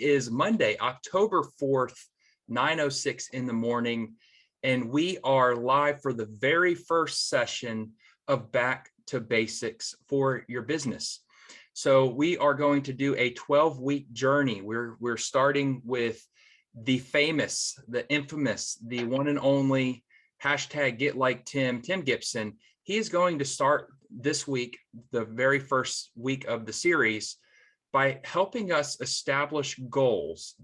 is Monday, October 4th, 9:06 in the morning, and we are live for the very first session of Back to Basics for your business. So we are going to do a 12-week journey. We're starting with the famous, the infamous, the one and only hashtag Get Like Tim Gibson. He is going to start this week, the very first week of the series, by helping us establish goals,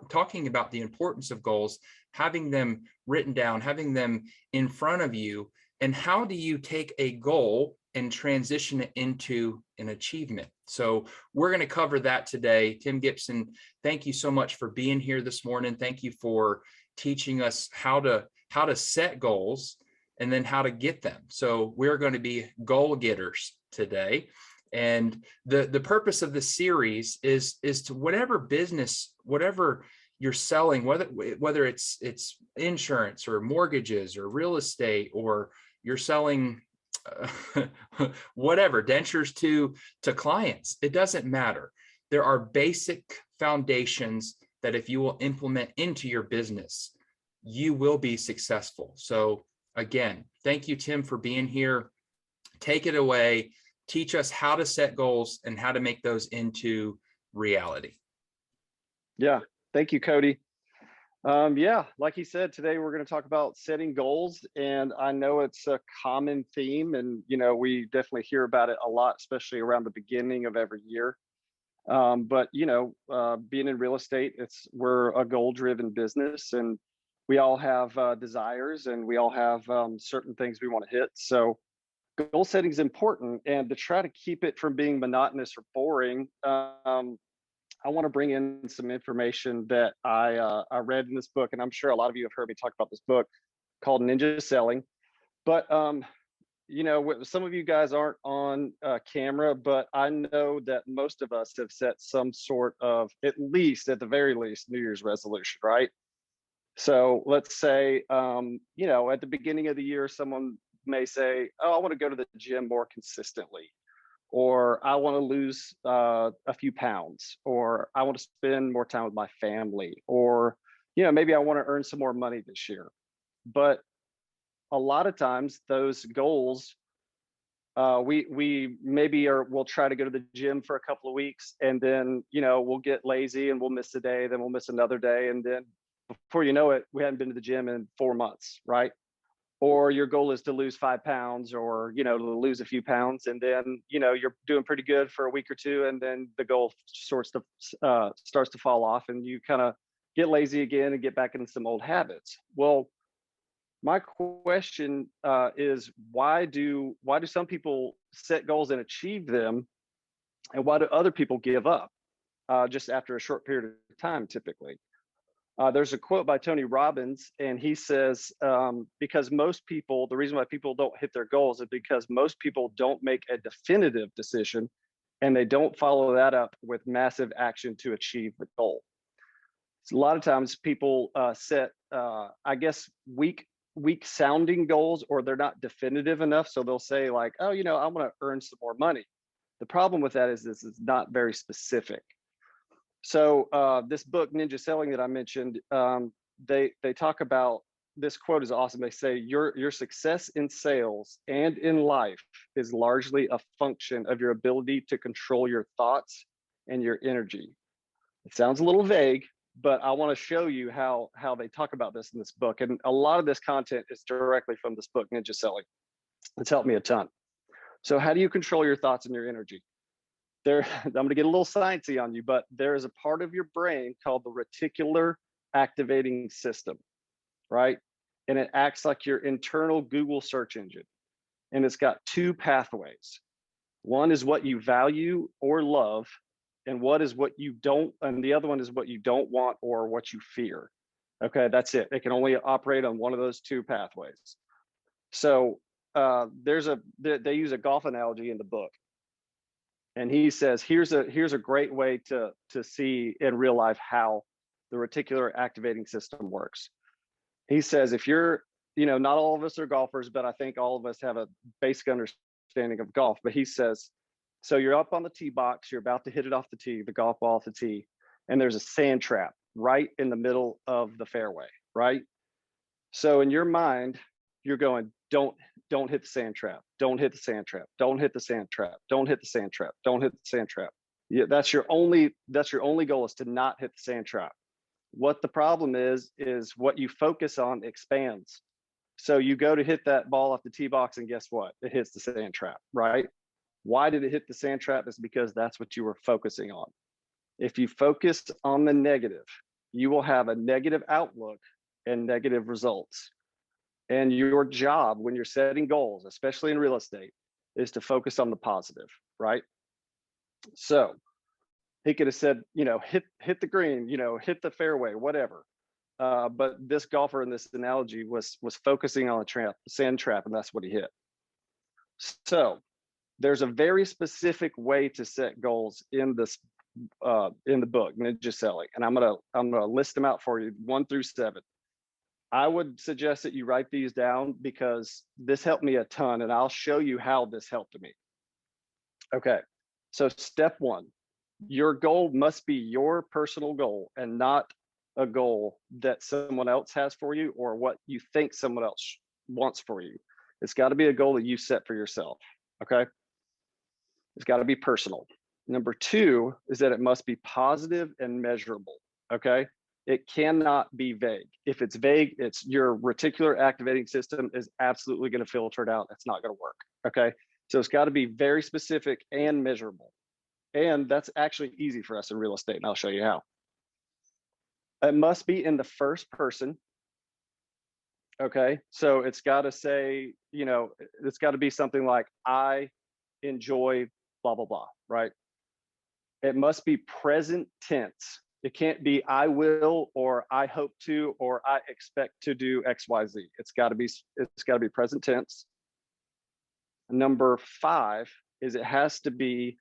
talking about the importance of goals, having them written down, having them in front of you, and how do you take a goal and transition it into an achievement. So we're going to cover that today. Tim Gibson, thank you so much for being here this morning. Thank you for teaching us how to set goals and then how to get them. So we're going to be goal getters today. And the purpose of this series is to whatever business, whatever you're selling, whether it's insurance or mortgages or real estate, or you're selling whatever, dentures to clients, it doesn't matter. There are basic foundations that if you will implement into your business, you will be successful. So again, thank you, Tim, for being here. Take it away. Teach us how to set goals and how to make those into reality. Yeah, thank you, Cody. Yeah, like he said, today we're going to talk about setting goals, and I know it's a common theme, and we definitely hear about it a lot, especially around the beginning of every year. But being in real estate, we're a goal-driven business, and we all have desires, and we all have certain things we want to hit. So goal setting is important, and to try to keep it from being monotonous or boring, I want to bring in some information that I read in this book, and I'm sure a lot of you have heard me talk about this book called Ninja Selling. But some of you guys aren't on camera, but I know that most of us have set some sort of, at the very least, New Year's resolution, right? So let's say, at the beginning of the year, someone may say, oh, I want to go to the gym more consistently, or I want to lose a few pounds, or I want to spend more time with my family, or maybe I want to earn some more money this year. But a lot of times those goals, we maybe we'll try to go to the gym for a couple of weeks, and then we'll get lazy and we'll miss a day, then we'll miss another day, and then before you know it, we haven't been to the gym in 4 months, right? Or your goal is to lose 5 pounds, or to lose a few pounds, and then you're doing pretty good for a week or two, and then the goal starts to fall off, and you kind of get lazy again and get back into some old habits. Well, my question is, why do some people set goals and achieve them, and why do other people give up just after a short period of time, typically? There's a quote by Tony Robbins, and he says, because most people, the reason why people don't hit their goals is because most people don't make a definitive decision, and they don't follow that up with massive action to achieve the goal. So a lot of times people set, I guess, weak sounding goals, or they're not definitive enough. So they'll say like, oh, I want to earn some more money. The problem with that is this is not very specific. So this book, Ninja Selling, that I mentioned, they talk about, this quote is awesome. They say, your success in sales and in life is largely a function of your ability to control your thoughts and your energy. It sounds a little vague, but I want to show you how they talk about this in this book. And a lot of this content is directly from this book, Ninja Selling. It's helped me a ton. So how do you control your thoughts and your energy? I'm going to get a little sciencey on you, but there is a part of your brain called the reticular activating system, right? And it acts like your internal Google search engine. And it's got 2 pathways. One is what you value or love, and the other one is what you don't want or what you fear. Okay, that's it. It can only operate on one of those 2 pathways. So they use a golf analogy in the book. And he says, here's a great way to see in real life how the reticular activating system works. He says, if you're, not all of us are golfers, but I think all of us have a basic understanding of golf. But he says, so you're up on the tee box, you're about to hit it off the tee, the golf ball off the tee, and there's a sand trap right in the middle of the fairway, right? So in your mind, you're going, don't hit the sand trap, don't hit the sand trap, don't hit the sand trap, don't hit the sand trap, don't hit the sand trap. Yeah, that's your only goal, is to not hit the sand trap. What the problem is what you focus on expands. So you go to hit that ball off the tee box, and guess what? It hits the sand trap, right? Why did it hit the sand trap? Is because that's what you were focusing on. If you focus on the negative, you will have a negative outlook and negative results. And your job when you're setting goals, especially in real estate, is to focus on the positive, right? So he could have said, hit the green, hit the fairway, whatever. But this golfer in this analogy was focusing on a sand trap, and that's what he hit. So there's a very specific way to set goals in this in the book, Ninja Selling, and I'm gonna list them out for you, 1 through 7. I would suggest that you write these down because this helped me a ton, and I'll show you how this helped me. Okay, so step 1, your goal must be your personal goal and not a goal that someone else has for you or what you think someone else wants for you. It's got to be a goal that you set for yourself. Okay, it's got to be personal. Number 2 is that it must be positive and measurable. Okay, it cannot be vague. If it's vague, it's your reticular activating system is absolutely going to filter it out. It's not going to work. Okay, so it's got to be very specific and measurable. And that's actually easy for us in real estate, and I'll show you how. It must be in the first person. Okay, so it's got to say, it's got to be something like, I enjoy blah, blah, blah, right? It must be present tense. It can't be I will, or I hope to, or I expect to do X, Y, Z. It's got to be present tense. Number 5 is it has to be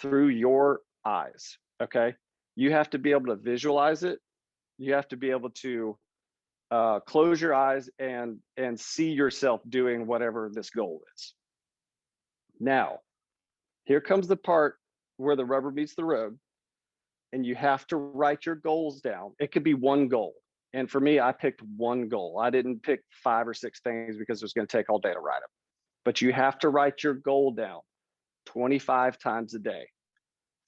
through your eyes. Okay, you have to be able to visualize it. You have to be able to close your eyes and see yourself doing whatever this goal is. Now, here comes the part where the rubber meets the road, and you have to write your goals down. It could be one goal. And for me, I picked one goal. I didn't pick 5 or 6 things because it was going to take all day to write them. But you have to write your goal down 25 times a day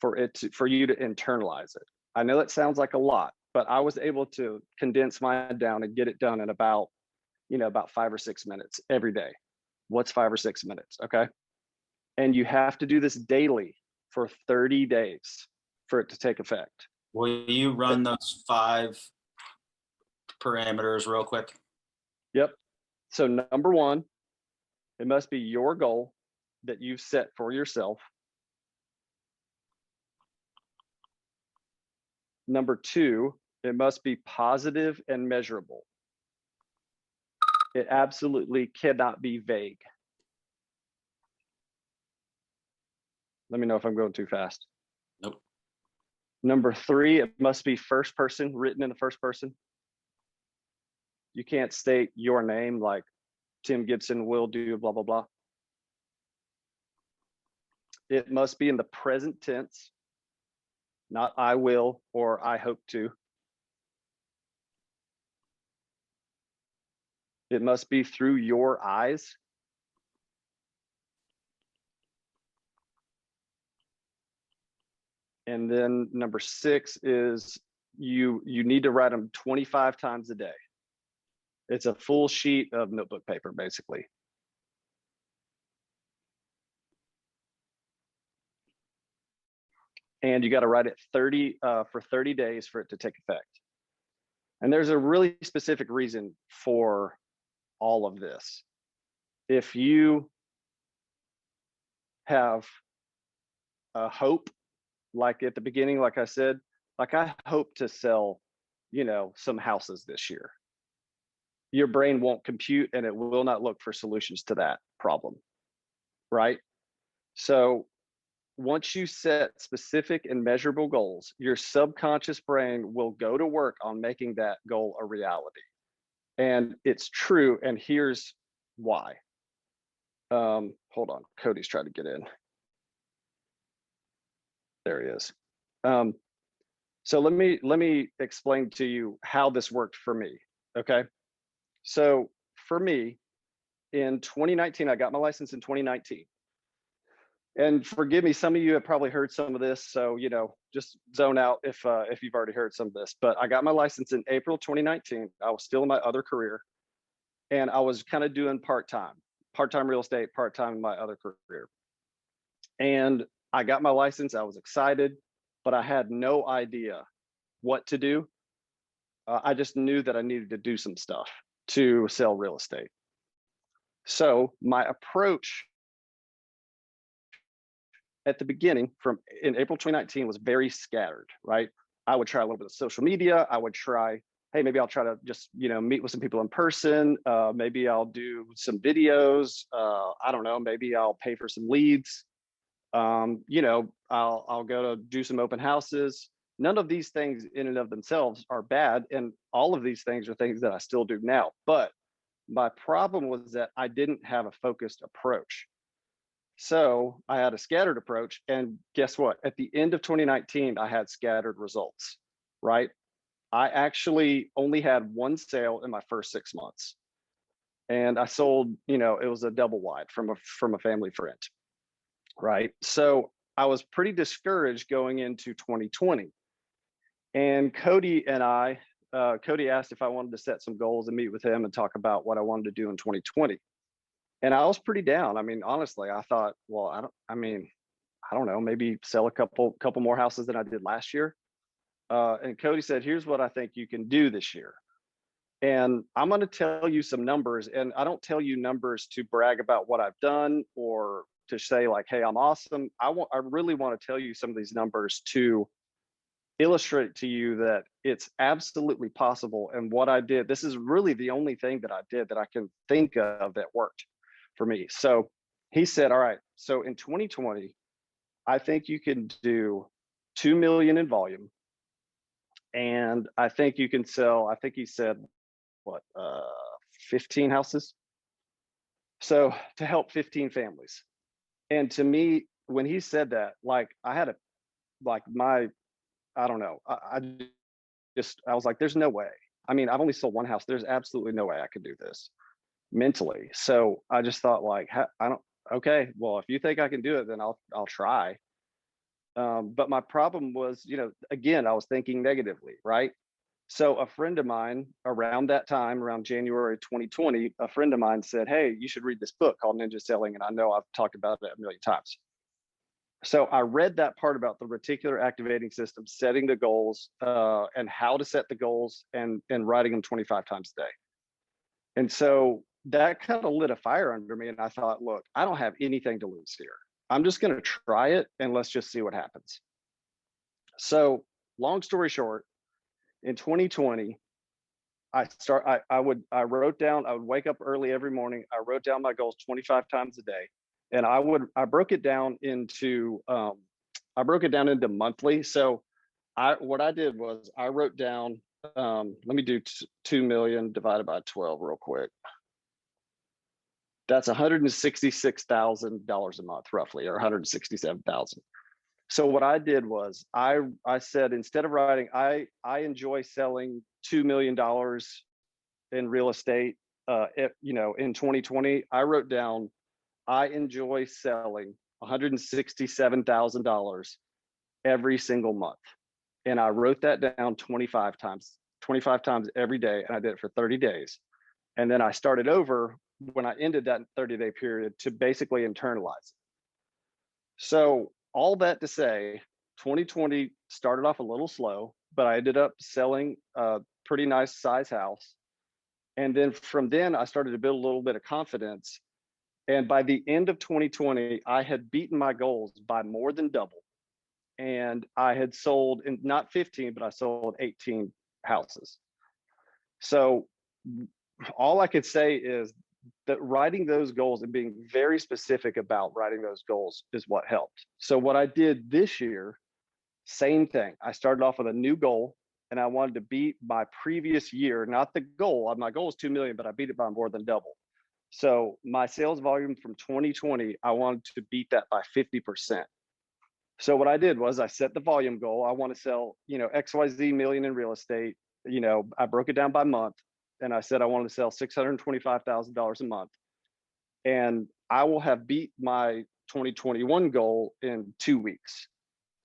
for you to internalize it. I know that sounds like a lot, but I was able to condense mine down and get it done in about 5 or 6 minutes every day. What's 5 or 6 minutes? Okay. And you have to do this daily for 30 days for it to take effect. Will you run those 5 parameters real quick? Yep. So number 1, it must be your goal that you've set for yourself. Number 2, it must be positive and measurable. It absolutely cannot be vague. Let me know if I'm going too fast. Nope. Number 3, it must be first person, written in the first person. You can't state your name like Tim Gibson will do blah, blah, blah. It must be in the present tense, not I will or I hope to. It must be through your eyes. And then number 6 is you need to write them 25 times a day. It's a full sheet of notebook paper, basically. And you got to write it for 30 days for it to take effect. And there's a really specific reason for all of this. If you have a hope, like at the beginning, like I said, like I hope to sell, some houses this year. Your brain won't compute and it will not look for solutions to that problem, right? So once you set specific and measurable goals, your subconscious brain will go to work on making that goal a reality. And it's true, and here's why. Hold on, Cody's trying to get in. There he is. So let me explain to you how this worked for me. Okay. So for me, in 2019, I got my license in 2019. And forgive me, some of you have probably heard some of this, so just zone out if you've already heard some of this. But I got my license in April 2019. I was still in my other career, and I was kind of doing part-time real estate, part-time in my other career. And I got my license. I was excited, but I had no idea what to do. I just knew that I needed to do some stuff to sell real estate. So my approach at the beginning in April 2019 was very scattered, right? I would try a little bit of social media. I would try, hey, maybe I'll try to just, meet with some people in person. Maybe I'll do some videos. I don't know, maybe I'll pay for some leads. I'll go to do some open houses. None of these things in and of themselves are bad. And all of these things are things that I still do now. But my problem was that I didn't have a focused approach. So I had a scattered approach. And guess what? At the end of 2019, I had scattered results, right? I actually only had one sale in my first 6 months. And I sold, it was a double wide from a family friend, right? So I was pretty discouraged going into 2020. And Cody asked if I wanted to set some goals and meet with him and talk about what I wanted to do in 2020. And I was pretty down. I mean, honestly, I thought, well, I don't know, maybe sell a couple more houses than I did last year. And Cody said, here's what I think you can do this year. And I'm going to tell you some numbers, and I don't tell you numbers to brag about what I've done or to say like, hey, I'm awesome. I really want to tell you some of these numbers to illustrate to you that it's absolutely possible. And what I did, this is really the only thing that I did that I can think of that worked for me. So he said, all right, so in 2020, I think you can do 2 million in volume. And I think you can sell, I think he said, 15 houses. So to help 15 families. And to me, when he said that, like I had I don't know, I was like, there's no way. I mean, I've only sold one house. There's absolutely no way I could do this mentally. So I just thought like, okay, well, if you think I can do it, then I'll try. But my problem was, again, I was thinking negatively, right? So a friend of mine around that time, around January 2020, a friend of mine said, hey, you should read this book called Ninja Selling. And I know I've talked about it a million times. So I read that part about the reticular activating system, setting the goals, and how to set the goals and writing them 25 times a day. And so that kind of lit a fire under me. And I thought, look, I don't have anything to lose here. I'm just going to try it and let's just see what happens. So long story short, in 2020, I would wake up early every morning. I wrote down my goals 25 times a day. And I broke it down into monthly. So what I did was I wrote down, let me do 2 million divided by 12 real quick. That's $166,000 a month, roughly, or 167,000. So what I did was I said, instead of writing, I enjoy selling $2 million in real estate. In 2020, I wrote down, I enjoy selling $167,000 every single month. And I wrote that down 25 times every day. And I did it for 30 days. And then I started over when I ended that 30-day period to basically internalize it. So all that to say, 2020 started off a little slow, but I ended up selling a pretty nice size house. And then from then I started to build a little bit of confidence. And by the end of 2020, I had beaten my goals by more than double. And I had sold, not 15, but I sold 18 houses. So all I could say is that writing those goals and being very specific about writing those goals is what helped. So what I did this year, same thing. I started off with a new goal and I wanted to beat my previous year, not the goal. My goal is 2 million, but I beat it by more than double. So my sales volume from 2020, I wanted to beat that by 50%. So what I did was I set the volume goal. I want to sell, XYZ million in real estate. I broke it down by month, and I said I wanted to sell $625,000 a month. And I will have beat my 2021 goal in 2 weeks.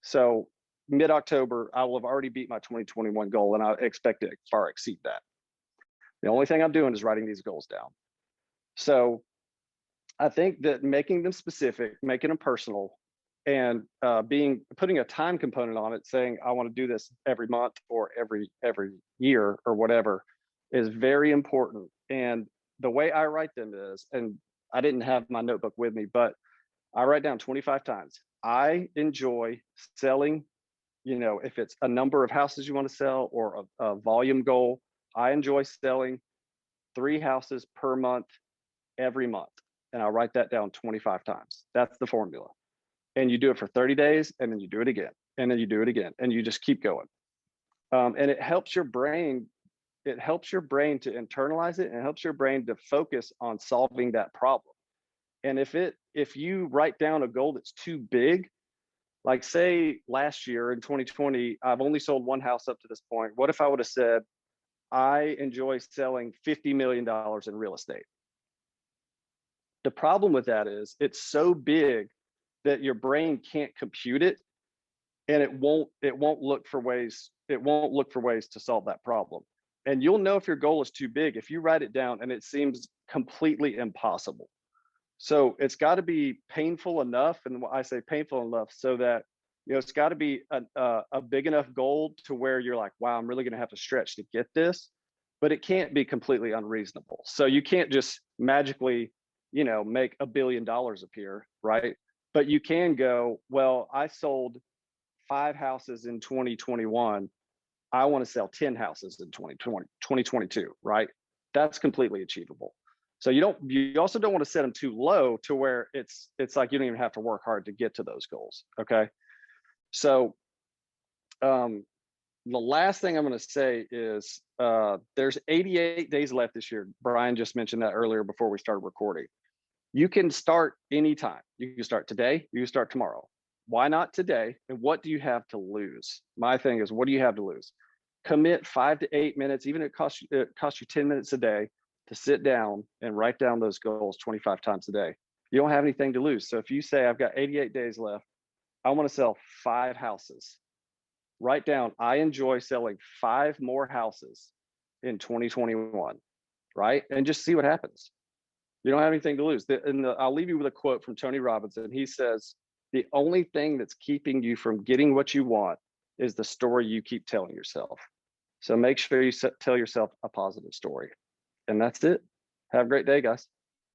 So mid-October, I will have already beat my 2021 goal, and I expect to far exceed that. The only thing I'm doing is writing these goals down. So I think that making them specific, making them personal, and putting a time component on it, saying I want to do this every month or every year or whatever, is very important. And the way I write them is, and I didn't have my notebook with me, but I write down 25 times. I enjoy selling, if it's a number of houses you want to sell or a volume goal, I enjoy selling 3 houses per month every month. And I'll write that down 25 times. That's the formula. And you do it for 30 days, and then you do it again, and then you do it again, and you just keep going. And it helps your brain. It helps your brain to internalize it, and it helps your brain to focus on solving that problem. And if you write down a goal that's too big, like say last year in 2020, I've only sold 1 house up to this point. What if I would have said, I enjoy selling $50 million in real estate? The problem with that is it's so big that your brain can't compute it, and it won't look for ways to solve that problem. And you'll know if your goal is too big if you write it down and it seems completely impossible. So it's got to be painful enough, and I say painful enough so that it's got to be a big enough goal to where you're like, wow, I'm really going to have to stretch to get this, but it can't be completely unreasonable. So you can't just magically make $1 billion appear, right? But you can go, well, I sold 5 houses in 2021. I want to sell 10 houses in 2022, right? That's completely achievable. So you also don't want to set them too low to where it's like you don't even have to work hard to get to those goals. Okay. So the last thing I'm going to say is there's 88 days left this year. Brian just mentioned that earlier before we started recording. You can start anytime. You can start today, you can start tomorrow. Why not today? And what do you have to lose? My thing is, what do you have to lose? Commit 5 to 8 minutes, even if it costs you 10 minutes a day to sit down and write down those goals 25 times a day. You don't have anything to lose. So if you say, I've got 88 days left, I want to sell 5 houses. Write down, I enjoy selling 5 more houses in 2021, right? And just see what happens. You don't have anything to lose. I'll leave you with a quote from Tony Robbins. He says, the only thing that's keeping you from getting what you want is the story you keep telling yourself. So make sure you tell yourself a positive story. And that's it. Have a great day, guys.